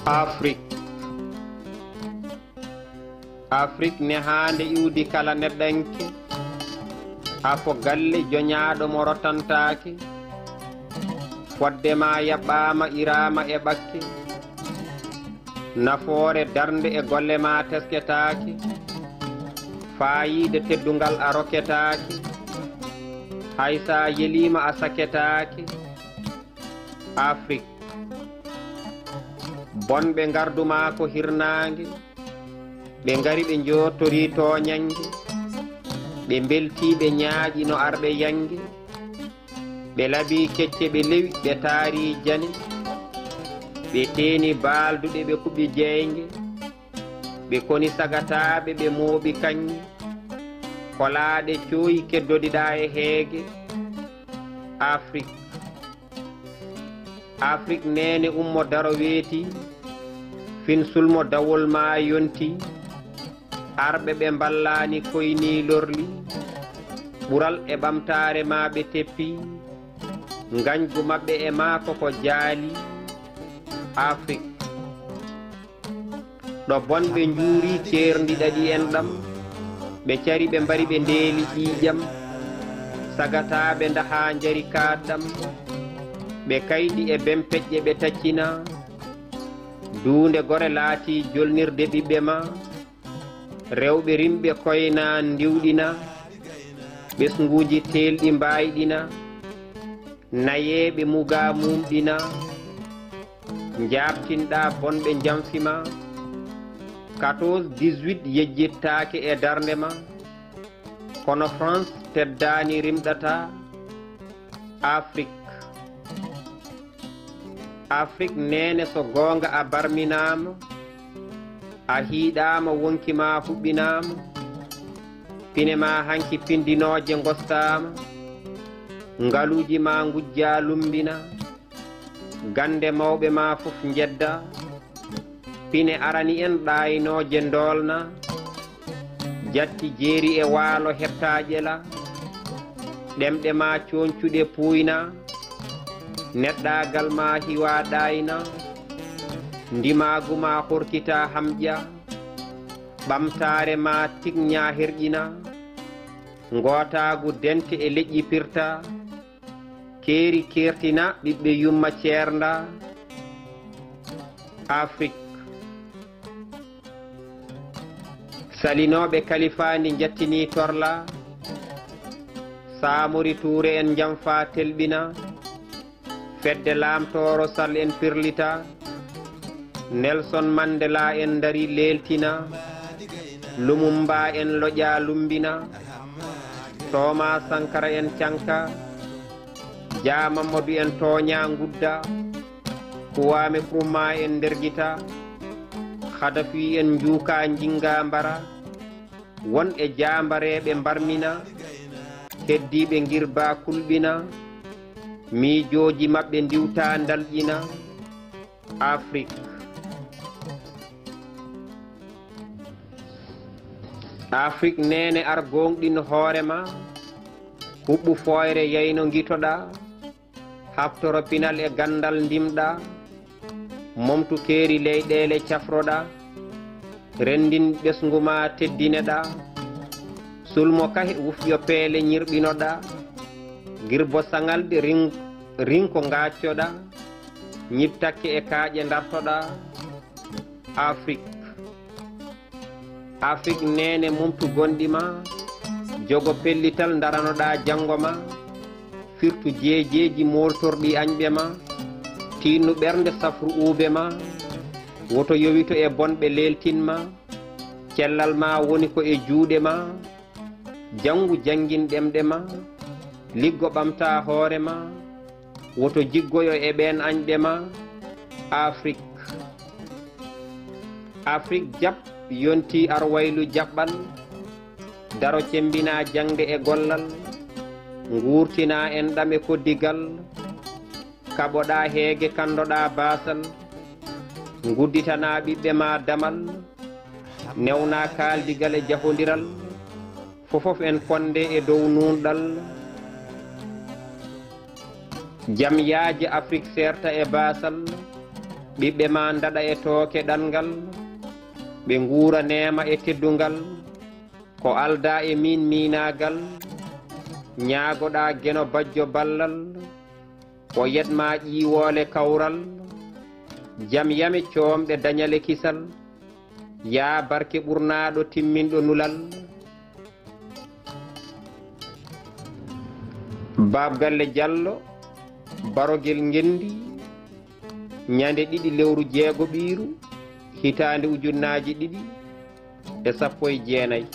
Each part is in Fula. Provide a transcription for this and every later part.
Afrique ne hande iwdi kala neɗɗanke afo galle joñaɗo mo rotantake foddema yaɓɓama irama e ɓakke nafoore darnde e golle ma tesketake fayide teddungal a roketake haysa yelima a saketake Afrique bonɓe garduma ko hirnange ɓe ngari ɓe jottori toñange ɓe belti ɓe ñaaƴi no arɓe yange ɓe laabi kecce ɓe lewi ɓe taari jane ɓe teeni baalduɗe ɓe kuɓi jeyge ɓe koni sagataɓe ɓe mooɓi kañe kolaaɗe cooyi keddodiɗa e heege Afrique nene ummo daro weeti fin sulmo dawol ma yonti arɓe ɓe ballani koyni lorli ɓural e ɓamtare ma ɓe teppi gañgu maɓɓe e maako ko jaali Afrique ɗo bonɓe njuuri ceerndi ɗaɗi en ɗam ɓe cari ɓe mbari ɓe ndeeli ƴiiƴam sagataɓe ndaha jari kaɗɗam ɓe kayɗi e bempeƴƴe ɓe taccina duunde gore laati jolnirde ɓiɓɓe ma rewɓe rimɓe koyna ndiwɗina ɓesnguji telɗi mbayɗina nayeɓe muga mumɗina jabtinɗa bonɓe jamfima 14-18 yejjittake e darnde ma kono France teddani rimɗata Afrique nene so gonga a barminama a hiiɗama wonkima huɓɓinama pinema hanki pindinoje gostama ngaluji ma gujja lumbina gande mawɓe ma fof jedda pine arani en ɗaynoje dolna jatti jeeri e waalo heɓtaƴela ɗemɗe ma concuɗe puyna neɗɗagal ma hiwa ɗayna ndimagu ma horkita hamƴa ɓamtare ma tigña herƴina ngotagu dente e leƴƴi pirta keeri kertina ɓiɓɓe yumma ceernda Afrique salinoɓe kalifandi jattini torla Samori Touré en jamfa telɓina fedde lamtoro sall en pirlita Nelson Mandela en dari leltina Lumumba en loƴa lumbina Thomas Sankara en canka Dia Mamadou en toña gudda Kwame Nkrumah en nderguita Khadafi en juuka jinga mbara won e jambareɓe mbarmina heddiɓe girba kulɓina miijoji maɓɓe ndiwta dalƴina Afrique nene ar gonɗino hoorema huɓɓu foyre yeyno guitoɗa haftoro pinal e gandal ndimɗa momtu keeri leyɗele cafroɗa rendin ɓesnguma teddineɗa sulmo kahe wufƴo peele ñirɓinoɗa girbo sangalde rinko ngaccoɗa ñibtakke e kaaƴe dartoɗa Afrique nene mumtu gonɗima jogo pellital daranoɗa janggo ma firtu jeejeji moltorɗi añɓe ma tinnu ɓernde safru uube ma woto yowito e bonɓe leltinma cellal ma woni ko e juuɗe ma jangu jangin ɗemɗe ma liggo ɓamta hoore ma woto jiggoyo e ɓen añɓe ma Afrique jaɓ yonti ar waylu jaɓɓal daro cembina jangde e gollal ngurtina en ɗame koddigal kaɓoɗa heege kandoɗa basal gudditana ɓiɓɓe ma damal newna kaldigal e jahodiral fofof en fonde e dow nunɗal jam yaaji Afrique serta e basal ɓiɓɓe ma daɗa e tooke ɗanngal ɓe nguura neema e teddungal ko alda e min minagal ñaagoɗa geno bajjo ballal o yetma ƴiwoole kawral jam yame coomɗe dañale kisal yaa barke ɓurnaɗo timminɗo nulal babgalle Diallo barogel ngendi ñande 2 lewru jeego ɓiiru hitande ujunnaji 219.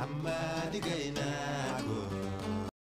Hamadi Gaina